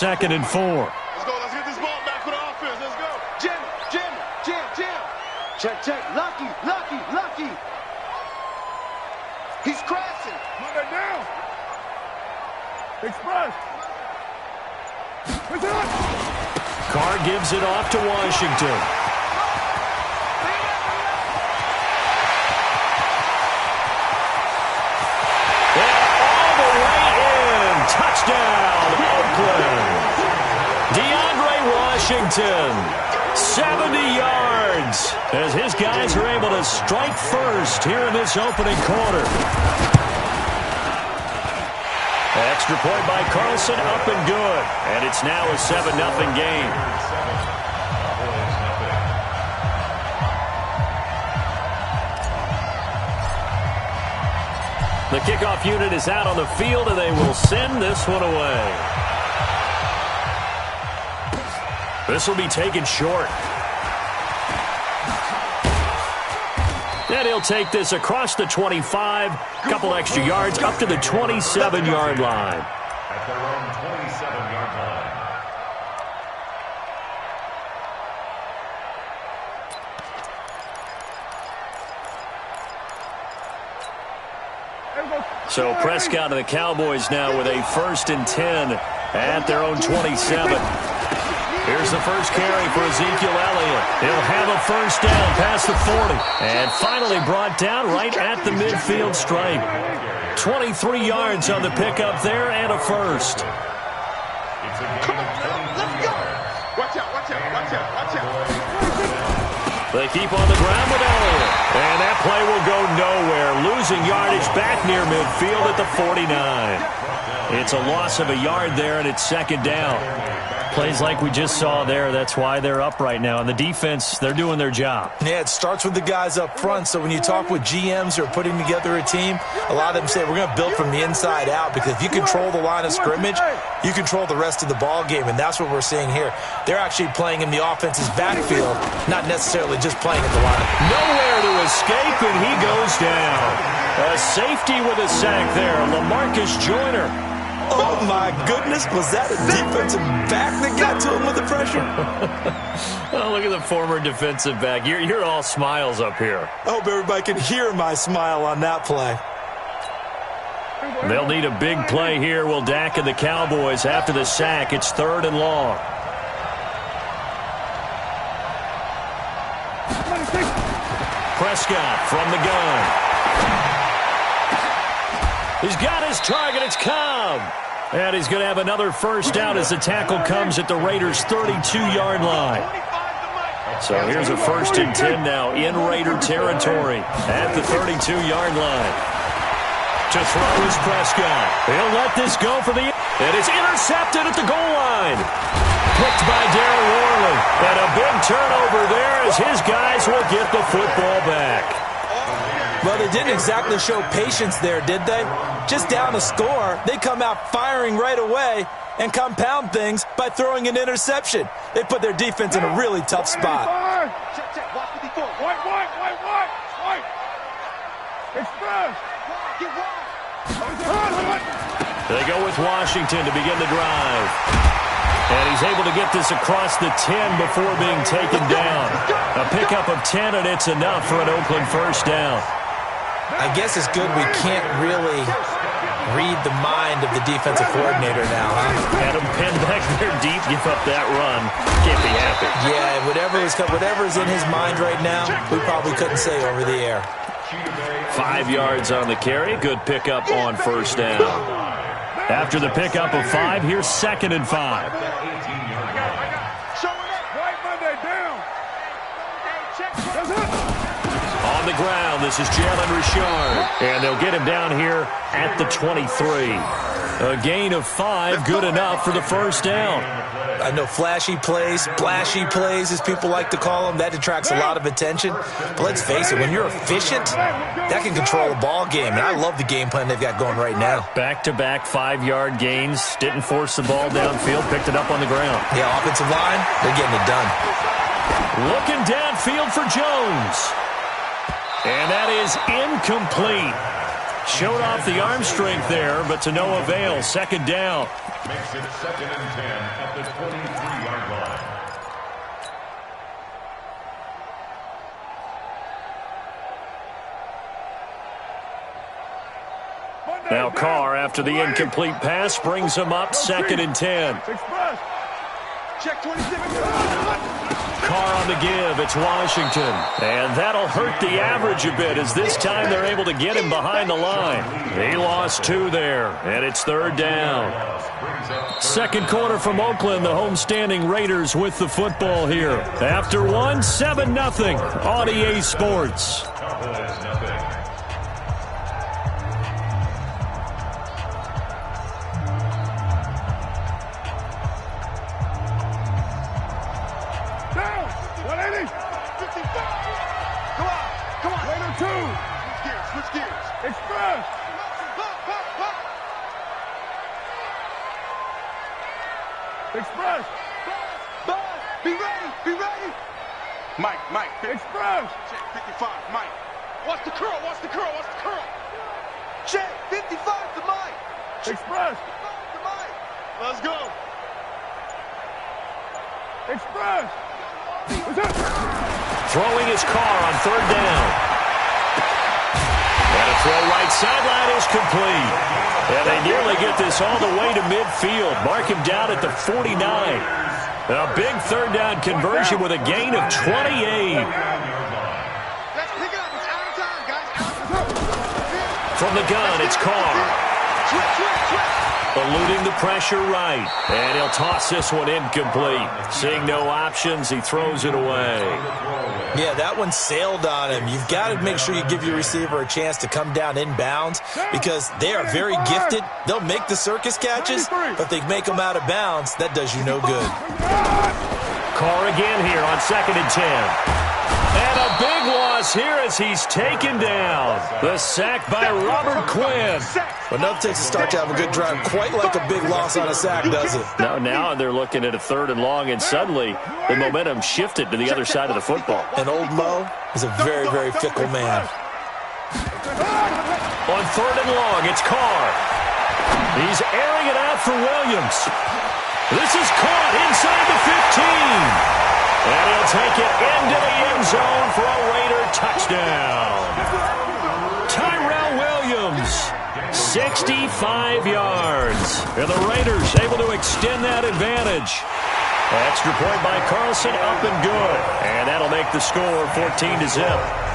2nd and 4. Let's go. Let's get this ball back for the offense. Let's go. Jim. Check. Lucky. He's crashing. Monday down. Express. Carr gives it off to Washington. And all the way in. Touchdown, Oakland. DeAndre Washington, 70 yards, as his guys are able to strike first here in this opening quarter. Extra point by Carlson, up and good. And it's now a 7-0 game. The kickoff unit is out on the field, and they will send this one away. This will be taken short. And he'll take this across the 25, couple extra yards, up to the 27-yard line. At their own 27-yard line. So Prescott and the Cowboys now with a 1st and 10 at their own 27. Here's the first carry for Ezekiel Elliott. He'll have a first down past the 40. And finally brought down right at the midfield stripe. 23 yards on the pickup there and a first. Come on, let's go. Watch out. They keep on the ground with Elliott. And that play will go nowhere. Losing yardage back near midfield at the 49. It's a loss of a yard there, and it's 2nd down. Plays like we just saw there. That's why they're up right now. And the defense, they're doing their job. Yeah, it starts with the guys up front. So when you talk with GMs who are putting together a team, a lot of them say we're going to build from the inside out, because if you control the line of scrimmage, you control the rest of the ball game, and that's what we're seeing here. They're actually playing in the offense's backfield, not necessarily just playing at the line. Nowhere to escape, and he goes down. A safety with a sack there. LaMarcus Joyner. Oh, my goodness. Was that a defensive back that got to him with the pressure? Oh, look at the former defensive back. You're all smiles up here. I hope everybody can hear my smile on that play. They'll need a big play here, will Dak and the Cowboys, after the sack. It's 3rd and long. Prescott from the gun. He's got his target. It's Cobb. And he's going to have another first down as the tackle comes at the Raiders' 32-yard line. So here's a 1st and 10 now in Raider territory at the 32-yard line. To throw is Prescott. He'll let this go for the... And it's intercepted at the goal line. Picked by Darren Worley. And a big turnover there as his guys will get the football back. Well, they didn't exactly show patience there, did they? Just down a score, they come out firing right away and compound things by throwing an interception. They put their defense in a really tough spot. Check. Watch 54. White. Express. They go with Washington to begin the drive. And he's able to get this across the 10 before being taken down. A pickup of 10, and it's enough for an Oakland first down. I guess it's good we can't really read the mind of the defensive coordinator now, huh? Had him pinned back there deep, give up that run. Can't be happy. Yeah, whatever's in his mind right now, we probably couldn't say over the air. 5 yards on the carry. Good pickup on first down. After the pickup of 5, here's 2nd and 5. On the ground, this is Jalen Richard. And they'll get him down here at the 23. A gain of 5, good enough for the first down. I know flashy plays, splashy plays, as people like to call them, that attracts a lot of attention. But let's face it, when you're efficient, that can control a ball game. And I love the game plan they've got going right now. Back-to-back 5-yard gains. Didn't force the ball downfield, picked it up on the ground. Yeah, offensive line, they're getting it done. Looking downfield for Jones. And that is incomplete. Showed off the arm strength there, but to no avail. Second down. Makes it 2nd and 10 at the 23-yard line. Now Carr, after the incomplete pass, brings him up 2nd and 10. Check 26. Carr on the give. It's Washington. And that'll hurt the average a bit as this time they're able to get him behind the line. He lost 2 there, and it's 3rd down. Second quarter from Oakland, the homestanding Raiders with the football here. After 1, 7-0 on EA Sports. Cowboys nothing. Down. 180. 55. Come on. Raider 2. Switch gears. Express. Pop. Express. Bud, be ready. Mike. Express. Check 55, Mike. Watch the curl. Check 55 to Mike. Express. To Mike. Let's go. Express. What's up? Throwing his Carr on 3rd down. And a throw right sideline is complete. And they nearly get this all the way to midfield. Mark him down at the 49. A big 3rd down conversion with a gain of 28. Let's pick it up. It's out of time, guys. From the gun, it's Carr. Switch. Eluding the pressure right. And he'll toss this one incomplete. Seeing no options, he throws it away. Yeah, that one sailed on him. You've got to make sure you give your receiver a chance to come down inbounds because they are very gifted. They'll make the circus catches, but they make them out of bounds. That does you no good. Carr again here on 2nd and 10. And a big loss here as he's taken down. The sack by Robert Quinn. Enough takes a start to have a good drive. Quite like a big loss on a sack, does it? Now they're looking at a 3rd and long, and suddenly the momentum shifted to the other side of the football. And Old Mo is a very, very fickle man. On 3rd and long, it's Carr. He's airing it out for Williams. This is caught inside the 15. And he'll take it into the end zone for a Raider touchdown. Tyrell Williams, 65 yards. And the Raiders able to extend that advantage. Extra point by Carlson, up and good. And that'll make the score 14-0.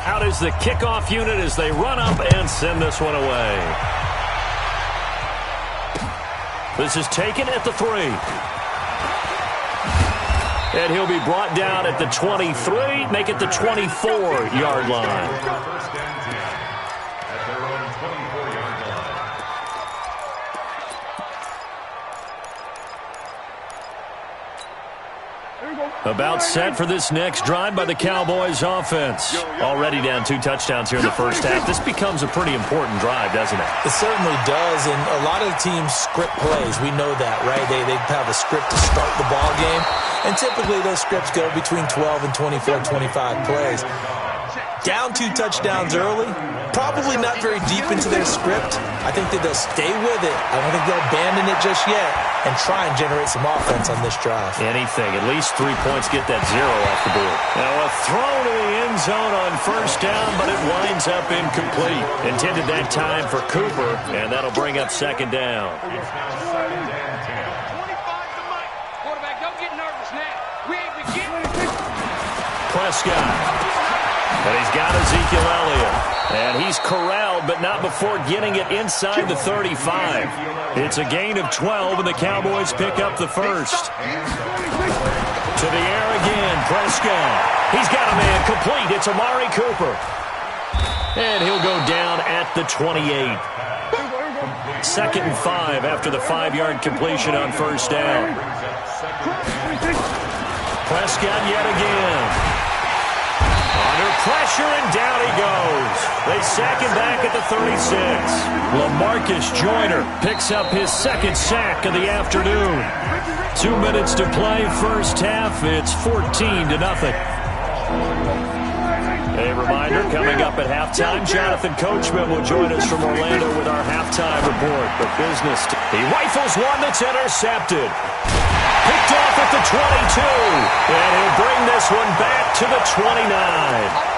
Out is the kickoff unit as they run up and send this one away. This is taken at the 3. And he'll be brought down at the 23, make it the 24-yard line. First and 10 at their own 24-yard line. About set for this next drive by the Cowboys offense. Already down 2 touchdowns here in the first half. This becomes a pretty important drive, doesn't it? It certainly does, and a lot of teams script plays. We know that, right? They have a script to start the ball game, and typically those scripts go between 12 and 24, 25 plays. Down 2 touchdowns early, probably not very deep into their script. I think that they'll stay with it. I don't think they'll abandon it just yet and try and generate some offense on this drive. Anything. At least 3 points, get that 0 off the board. Now a throw to the end zone on first down, but it winds up incomplete. Intended that time for Cooper, and that'll bring up 2nd down. It's now 2nd and 10. 25 to Mike. Quarterback, don't get nervous now. We ain't beginning. Prescott. And he's got Ezekiel Elliott. And he's corralled, but not before getting it inside the 35. It's a gain of 12, and the Cowboys pick up the first. To the air again, Prescott. He's got a man complete. It's Amari Cooper. And he'll go down at the 28. 2nd and 5 after the 5-yard completion on first down. Prescott yet again. Under pressure, and down he goes. They sack him back at the 36. LaMarcus Joyner picks up his second sack of the afternoon. 2 minutes to play first half. It's 14-0. A reminder, coming up at halftime, Jonathan Coachman will join us from Orlando with our halftime report. The business. He rifles one that's intercepted. Picked off at the 22. And he'll bring this one back to the 29.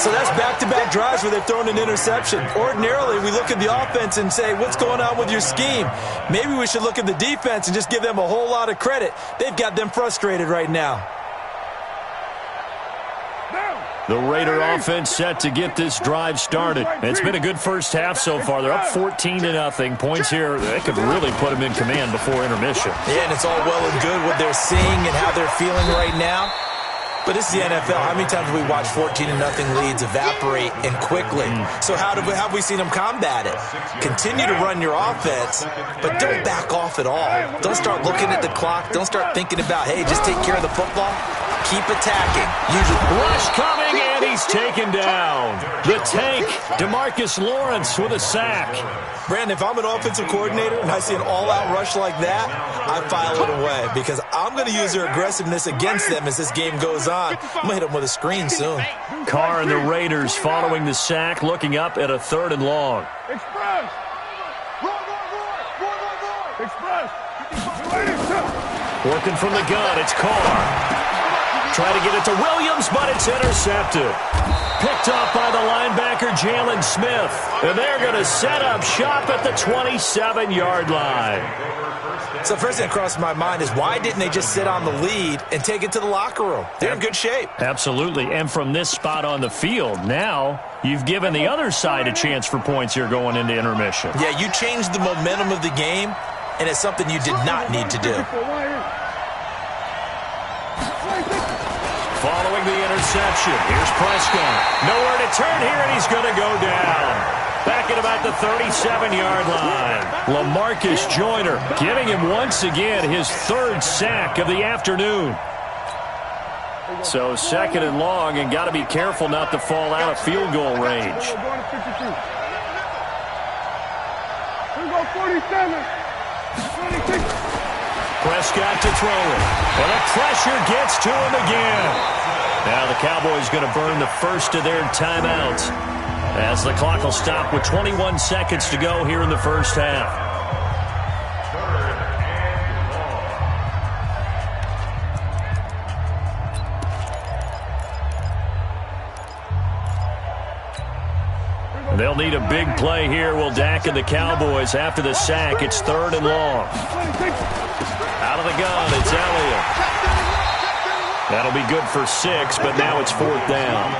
So that's back-to-back drives where they've thrown an interception. Ordinarily, we look at the offense and say, what's going on with your scheme? Maybe we should look at the defense and just give them a whole lot of credit. They've got them frustrated right now. The Raider offense set to get this drive started. It's been a good first half so far. They're up 14-0. Points here, they could really put them in command before intermission. Yeah, and it's all well and good what they're seeing and how they're feeling right now. But this is the NFL. How many times have we watched 14-0 leads evaporate and quickly? So how have we seen them combat it? Continue to run your offense, but don't back off at all. Don't start looking at the clock. Don't start thinking about, hey, just take care of the football. Keep attacking. Rush coming, and he's taken down. The tank, DeMarcus Lawrence with a sack. Brandon, if I'm an offensive coordinator and I see an all-out rush like that, I file it away because I'm going to use their aggressiveness against them as this game goes on. I'm going to hit them with a screen soon. Carr and the Raiders following the sack, looking up at a 3rd and long. Express! Express! Working from the gun, it's Carr. Trying to get it to Williams, but it's intercepted. Picked off by the linebacker, Jalen Smith. And they're going to set up shop at the 27-yard line. So first thing that crossed my mind is why didn't they just sit on the lead and take it to the locker room? They're in good shape. Absolutely. And from this spot on the field, now you've given the other side a chance for points here going into intermission. Yeah, you changed the momentum of the game, and it's something you did not need to do. Following the interception, here's Prescott. Nowhere to turn here, and he's going to go down. Back at about the 37-yard line. LaMarcus Joyner giving him once again his 3rd sack of the afternoon. So 2nd and long, and got to be careful not to fall out of field goal range. Here we go, 47. 26. Prescott to throw it. And the pressure gets to him again. Now the Cowboys going to burn the first of their timeouts as the clock will stop with 21 seconds to go here in the first half. 3rd and long. They'll need a big play here, will Dak and the Cowboys. After the sack, it's 3rd and long. Out of the gun, it's Elliott. That'll be good for 6, but now it's 4th down.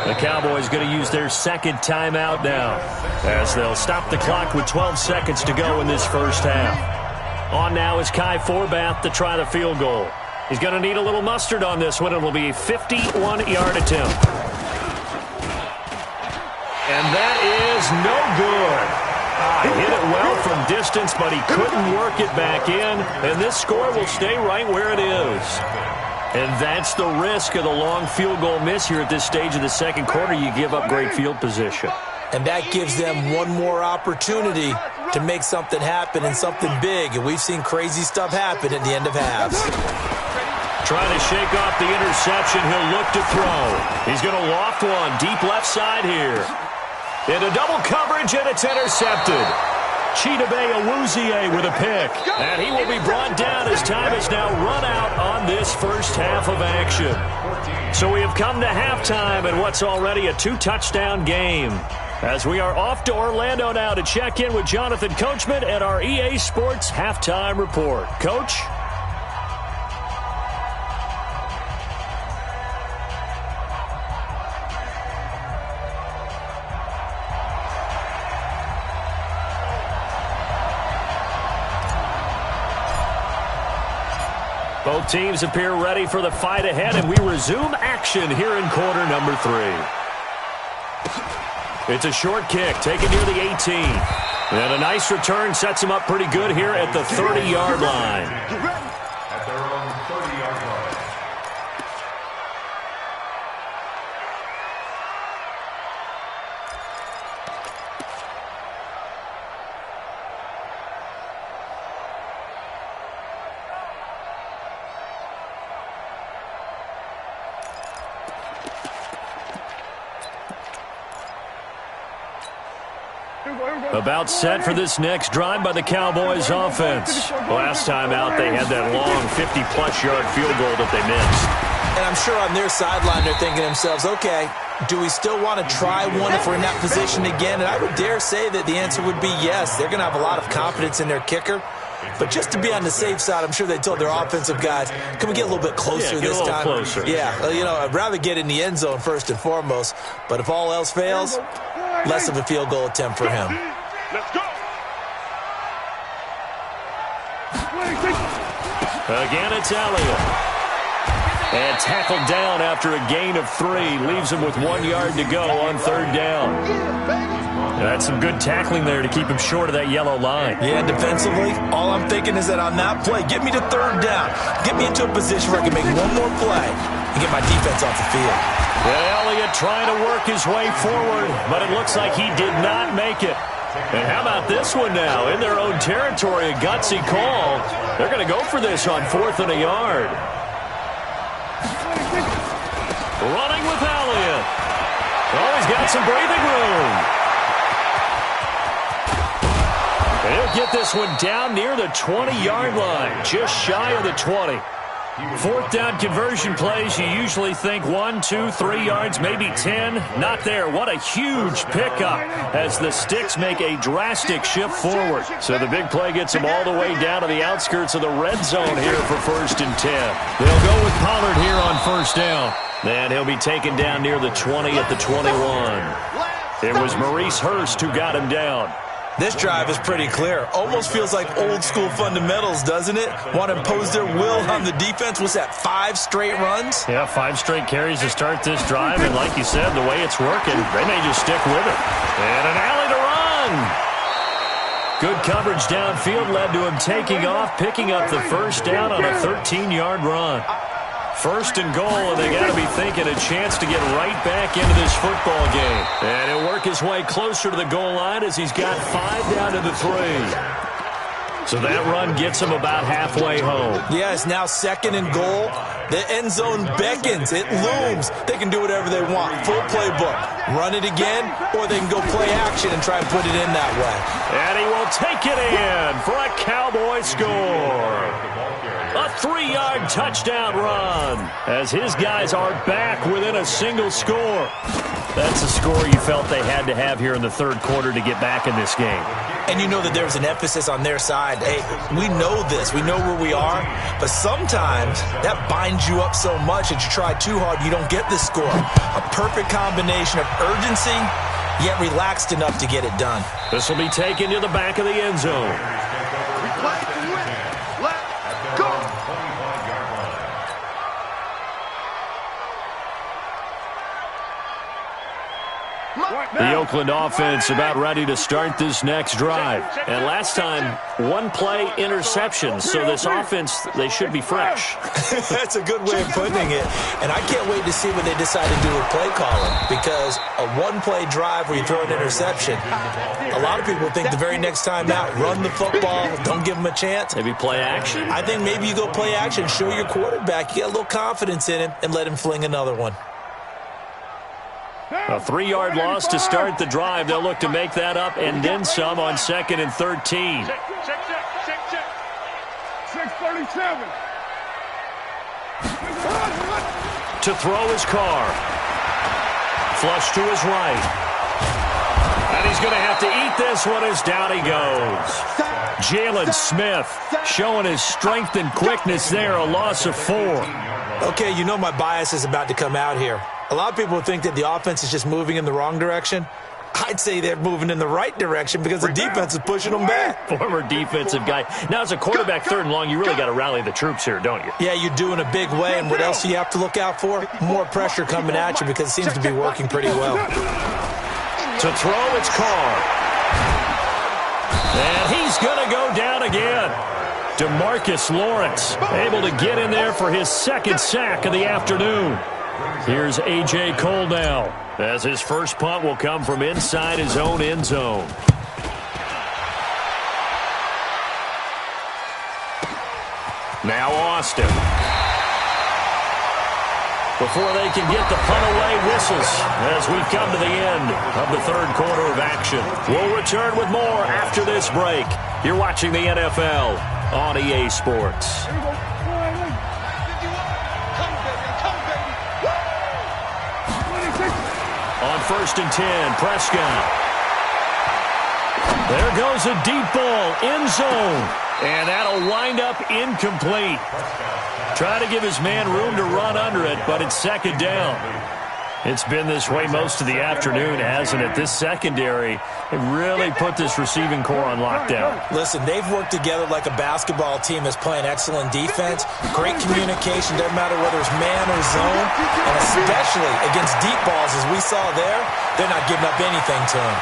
The Cowboys going to use their 2nd timeout now as they'll stop the clock with 12 seconds to go in this first half. On now is Kai Forbath to try the field goal. He's going to need a little mustard on this one. It'll be a 51-yard attempt. And that is no good. He hit it well from distance, but he couldn't work it back in. And this score will stay right where it is. And that's the risk of the long field goal miss here at this stage of the second quarter. You give up great field position. And that gives them one more opportunity to make something happen and something big. And we've seen crazy stuff happen at the end of halves. Trying to shake off the interception. He'll look to throw. He's going to loft one deep left side here. Into double coverage, and it's intercepted. Chidobe Awuzie with a pick. And he will be brought down as time has now run out on this first half of action. So we have come to halftime in what's already a 2-touchdown game. As we are off to Orlando now to check in with Jonathan Coachman at our EA Sports Halftime Report. Coach? Both teams appear ready for the fight ahead, and we resume action here in quarter number 3. It's a short kick taken near the 18. And a nice return sets him up pretty good here at the 30-yard line. At their own 30-yard line. About set for this next drive by the Cowboys offense. Last time out, they had that long 50-plus yard field goal that they missed. And I'm sure on their sideline they're thinking to themselves, okay, do we still want to try one if we're in that position again? And I would dare say that the answer would be yes. They're going to have a lot of confidence in their kicker. But just to be on the safe side, I'm sure they told their offensive guys, can we get a little bit closer this time? Closer. Yeah, you know, I'd rather get in the end zone first and foremost. But if all else fails, less of a field goal attempt for him. Let's go. Again, it's Elliott. And tackled down after a gain of 3. Leaves him with 1 yard to go on third down. That's some good tackling there to keep him short of that yellow line. Yeah, defensively, all I'm thinking is that on that play, get me to third down. Get me into a position where I can make one more play and get my defense off the field. And Elliott trying to work his way forward, but it looks like he did not make it. And how about this one now? In their own territory, a gutsy call. They're going to go for this on 4th and a yard. Running with Elliott. Oh, he's got some breathing room. He'll get this one down near the 20-yard line, just shy of the 20. 4th down conversion plays, you usually think 1, 2, 3 yards, maybe 10. Not there. What a huge pickup as the Sticks make a drastic shift forward. So the big play gets them all the way down to the outskirts of the red zone here for 1st and 10. They'll go with Pollard here on 1st down. And he'll be taken down near the 20 at the 21. It was Maurice Hurst who got him down. This drive is pretty clear. Almost feels like old school fundamentals, doesn't it? Want to impose their will on the defense. What's that, 5 straight runs? Yeah, 5 straight carries to start this drive. And like you said, the way it's working, they may just stick with it. And an alley to run. Good coverage downfield led to him taking off, picking up the 1st down on a 13-yard run. 1st and goal, and they got to be thinking a chance to get right back into this football game. And he'll work his way closer to the goal line as he's got 5 down to the 3. So that run gets him about halfway home. Yeah, it's now 2nd and goal. The end zone beckons. It looms. They can do whatever they want. Full playbook. Run it again, or they can go play action and try and put it in that way. And he will take it in for a Cowboy score. A 3-yard touchdown run as his guys are back within a single score. That's a score you felt they had to have here in the 3rd quarter to get back in this game. And you know that there's an emphasis on their side. Hey, we know this. We know where we are. But sometimes that binds you up so much that you try too hard, you don't get this score. A perfect combination of urgency, yet relaxed enough to get it done. This will be taken to the back of the end zone. The Oakland offense about ready to start this next drive. And last time, 1 play interception. So this offense, they should be fresh. That's a good way of putting it. And I can't wait to see what they decide to do with play calling. Because a 1-play drive where you throw an interception, a lot of people think the very next time out, run the football, don't give them a chance. Maybe play action? I think maybe you go play action, show your quarterback, you get a little confidence in him, and let him fling another one. A 3-yard loss to start the drive. They'll look to make that up and then some on 2nd and 13. Check. 637. To throw his car. Flush to his right. And he's going to have to eat this one as down he goes. Jalen Smith showing his strength and quickness there, a loss of 4. Okay, you know my bias is about to come out here. A lot of people think that the offense is just moving in the wrong direction. I'd say they're moving in the right direction because the defense is pushing them back. Former defensive guy. Now, as a quarterback 3rd and long, you really got to rally the troops here, don't you? Yeah, you do in a big way. And what else do you have to look out for? More pressure coming at you because it seems to be working pretty well. To throw, it's Carr. And he's going to go down again. DeMarcus Lawrence able to get in there for his 2nd sack of the afternoon. Here's A.J. Cole now, as his first punt will come from inside his own end zone. Now Austin. before they can get the punt away whistles as we come to the end of the third quarter of action. We'll return with more after this break. You're watching the NFL on EA Sports. On 1st and 10, Prescott. There goes a deep ball, end zone. And that'll wind up incomplete. Try to give his man room to run under it, but it's second down. It's been this way most of the afternoon, hasn't it? This secondary, it really put this receiving core on lockdown. Listen, they've worked together like a basketball team that's playing excellent defense, great communication, doesn't matter whether it's man or zone, and especially against deep balls as we saw there, they're not giving up anything to him.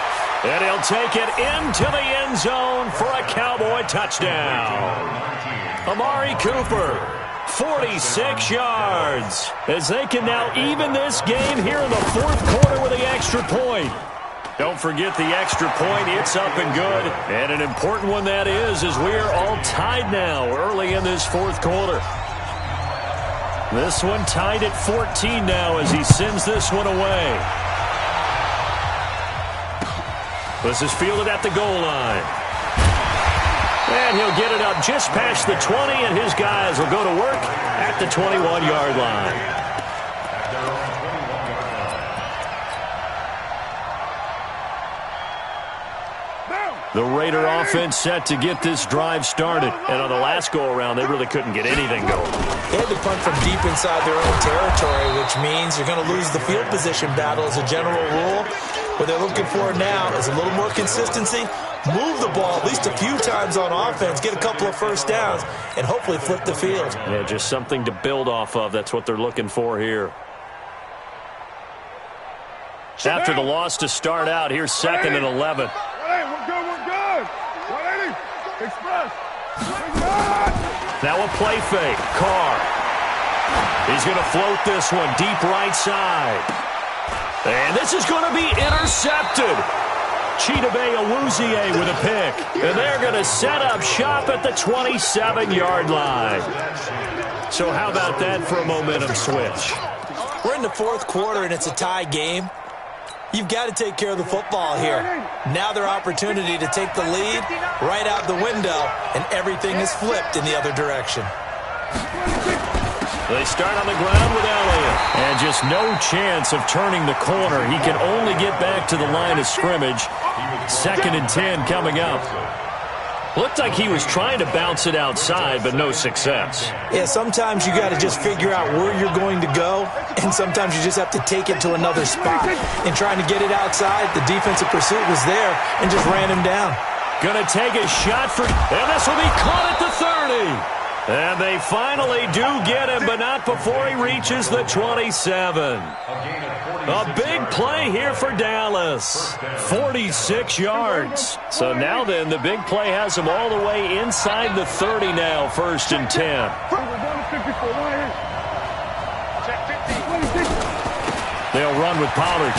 And he'll take it into the end zone for a Cowboy touchdown. Amari Cooper, 46 yards, as they can now even this game here in the fourth quarter with the extra point. Don't forget the extra point. It's up and good. And an important one that is, as we are all tied now early in this fourth quarter. This one tied at 14 now as he sends this one away. This is fielded at the goal line. And he'll get it up just past the 20, and his guys will go to work at the 21-yard line. The Raider offense set to get this drive started. And on the last go-around, they really couldn't get anything going. They had to punt from deep inside their own territory, which means you're going to lose the field position battle as a general rule. What they're looking for now is a little more consistency, move the ball at least a few times on offense, get a couple of first downs, and hopefully flip the field. Yeah, just something to build off of. That's what they're looking for here. After the loss to start out, here's 2nd and 11. Hey, we're good. 180. Express. Now a play fake. Carr. He's going to float this one deep right side. And this is going to be intercepted. Chidobe Awuzie with a pick. And they're going to set up shop at the 27-yard line. So how about that for a momentum switch? We're in the fourth quarter, and it's a tie game. You've got to take care of the football here. Now their opportunity to take the lead right out the window, and everything is flipped in the other direction. They start on the ground with Elliott. And just no chance of turning the corner. He can only get back to the line of scrimmage. 2nd and 10 coming up. Looked like he was trying to bounce it outside, but no success. Yeah, sometimes you got to just figure out where you're going to go, and sometimes you just have to take it to another spot. And trying to get it outside, the defensive pursuit was there and just ran him down. Gonna take a shot for, and this will be caught at the 30. And they finally do get him, but not before he reaches the 27. A big play here for Dallas. 46 yards. So now then, the big play has him all the way inside the 30 now, 1st and 10. They'll run with Pollard.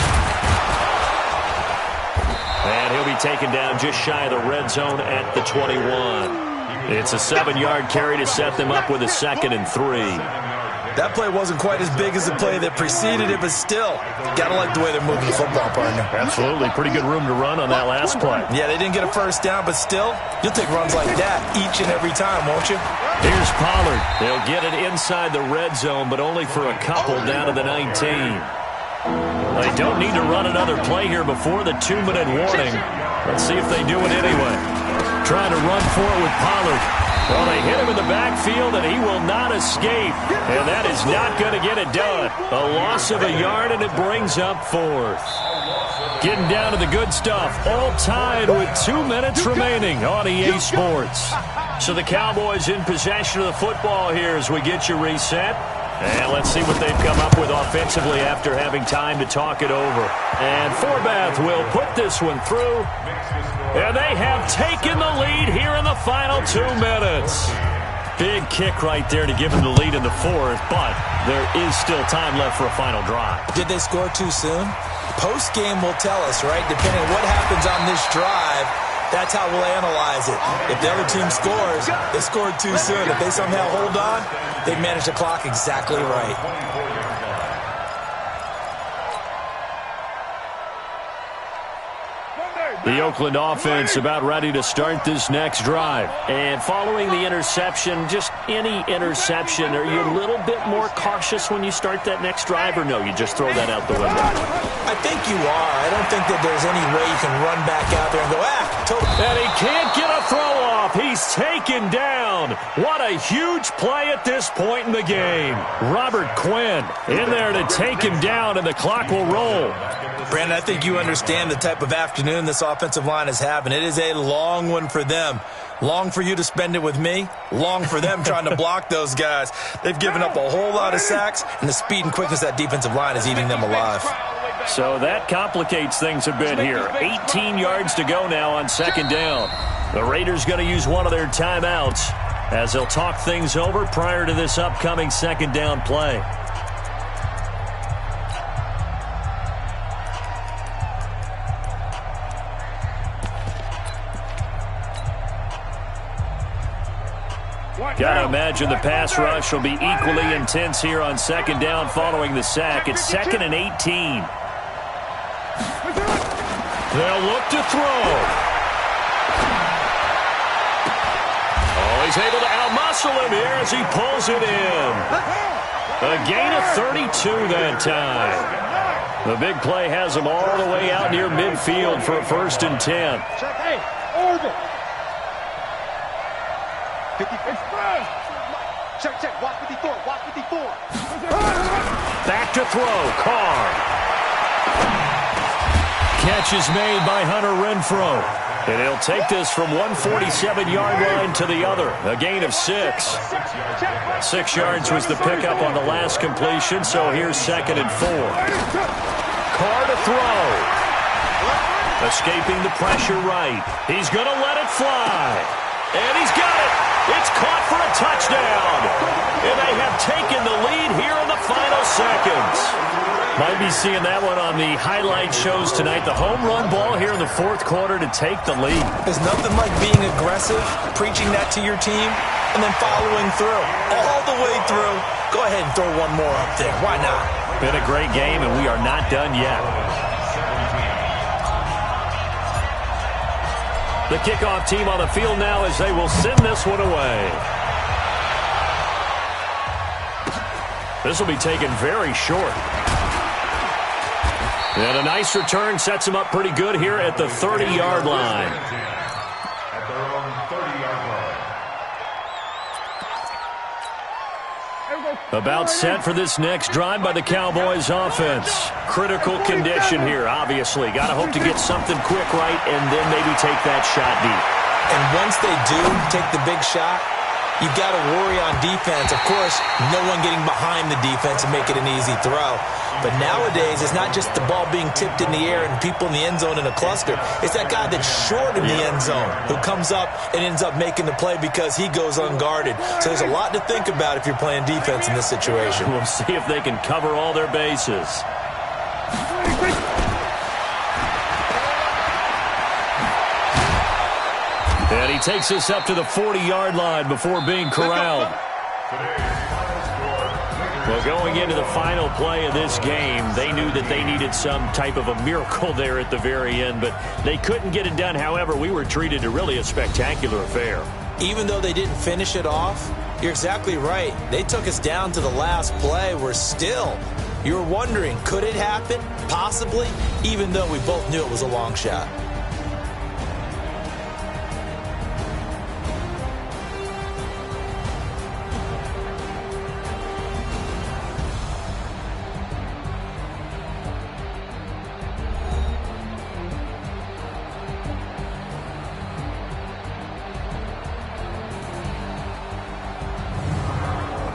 And he'll be taken down just shy of the red zone at the 21. It's a 7-yard carry to set them up with a 2nd and 3. That play wasn't quite as big as the play that preceded it, but still, got to like the way they're moving the football, partner. Absolutely. Pretty good room to run on that last play. Yeah, they didn't get a first down, but still, you'll take runs like that each and every time, won't you? Here's Pollard. They'll get it inside the red zone, but only for a couple down to the 19. They don't need to run another play here before the 2-minute warning. Let's see if they do it anyway. Trying to run for it with Pollard. Well, they hit him in the backfield, and he will not escape. And that is not going to get it done. A loss of a yard, and it brings up 4th. Getting down to the good stuff. All tied with 2 minutes remaining on EA Sports. So the Cowboys in possession of the football here as we get you reset. And let's see what they've come up with offensively after having time to talk it over. And Forbath will put this one through. And they have taken the lead here in the final 2 minutes. Big kick right there to give them the lead in the 4th, but there is still time left for a final drive. Did they score too soon? Post-game will tell us, right? Depending on what happens on this drive, that's how we'll analyze it. If the other team scores, they scored too soon. If they somehow hold on, they've managed the clock exactly right. The Oakland offense about ready to start this next drive. And following the interception, just any interception, are you a little bit more cautious when you start that next drive, or no, you just throw that out the window? I think you are. I don't think that there's any way you can run back out there and go, And he can't get a throw off. He's taken down. What a huge play at this point in the game. Robert Quinn in there to take him down, and the clock will roll. Brandon, I think you understand the type of afternoon this offensive line is having. It is a long one for them. Long for you to spend it with me. Long for them trying to block those guys. They've given up a whole lot of sacks, and the speed and quickness of that defensive line is eating them alive. So that complicates things a bit here. 18 yards to go now on second down. The Raiders going to use one of their timeouts as they'll talk things over prior to this upcoming second down play. Got to imagine the pass rush will be equally intense here on second down following the sack. It's 2nd and 18. They'll look to throw. Oh, he's able to outmuscle him here as he pulls it in. A gain of 32 that time. The big play has him all the way out near midfield for a 1st and 10. Hey, orbit. 50. Check. Watch 54. Watch 54. Back to throw. Carr. Catch is made by Hunter Renfrow. And he'll take this from 147-yard line to the other. A gain of 6. 6 yards was the pickup on the last completion, so here's 2nd and 4. Carr to throw. Escaping the pressure right. He's going to let it fly. And he's got it. It's caught for a touchdown. And they have taken the lead here in the final seconds. Might be seeing that one on the highlight shows tonight. The home run ball here in the 4th quarter to take the lead. There's nothing like being aggressive, preaching that to your team, and then following through. All the way through. Go ahead and throw one more up there. Why not? Been a great game, and we are not done yet. The kickoff team on the field now as they will send this one away. This will be taken very short. And a nice return sets him up pretty good here at the 30-yard line. At their own 30-yard line. About set for this next drive by the Cowboys offense. Critical condition here, obviously. Got to hope to get something quick right and then maybe take that shot deep. And once they do take the big shot, you've got to worry on defense. Of course, no one getting behind the defense and make it an easy throw. But nowadays, it's not just the ball being tipped in the air and people in the end zone in a cluster. It's that guy that's short in the end zone who comes up and ends up making the play because he goes unguarded. So there's a lot to think about if you're playing defense in this situation. We'll see if they can cover all their bases. And he takes us up to the 40-yard line before being corralled. Well, going into the final play of this game, they knew that they needed some type of a miracle there at the very end, but they couldn't get it done. However, we were treated to really a spectacular affair. Even though they didn't finish it off, you're exactly right. They took us down to the last play. We're still, you're wondering, could it happen? Possibly, even though we both knew it was a long shot.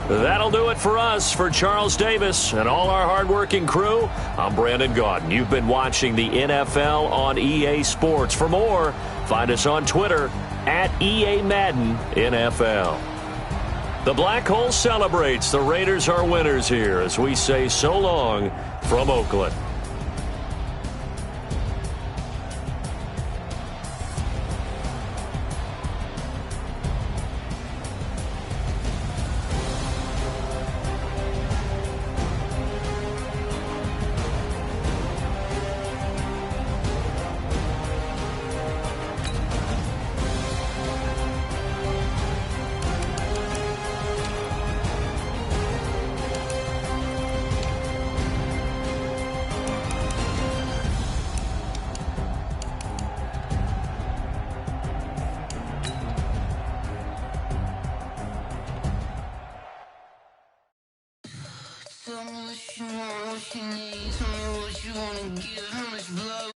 That'll do it for us. For Charles Davis and all our hardworking crew, I'm Brandon Gaudin. You've been watching the NFL on EA Sports. For more, find us on Twitter at EA Madden NFL. The Black Hole celebrates. The Raiders are winners here as we say so long from Oakland. Tell me what you want, what you need. Tell me what you wanna give. How much blood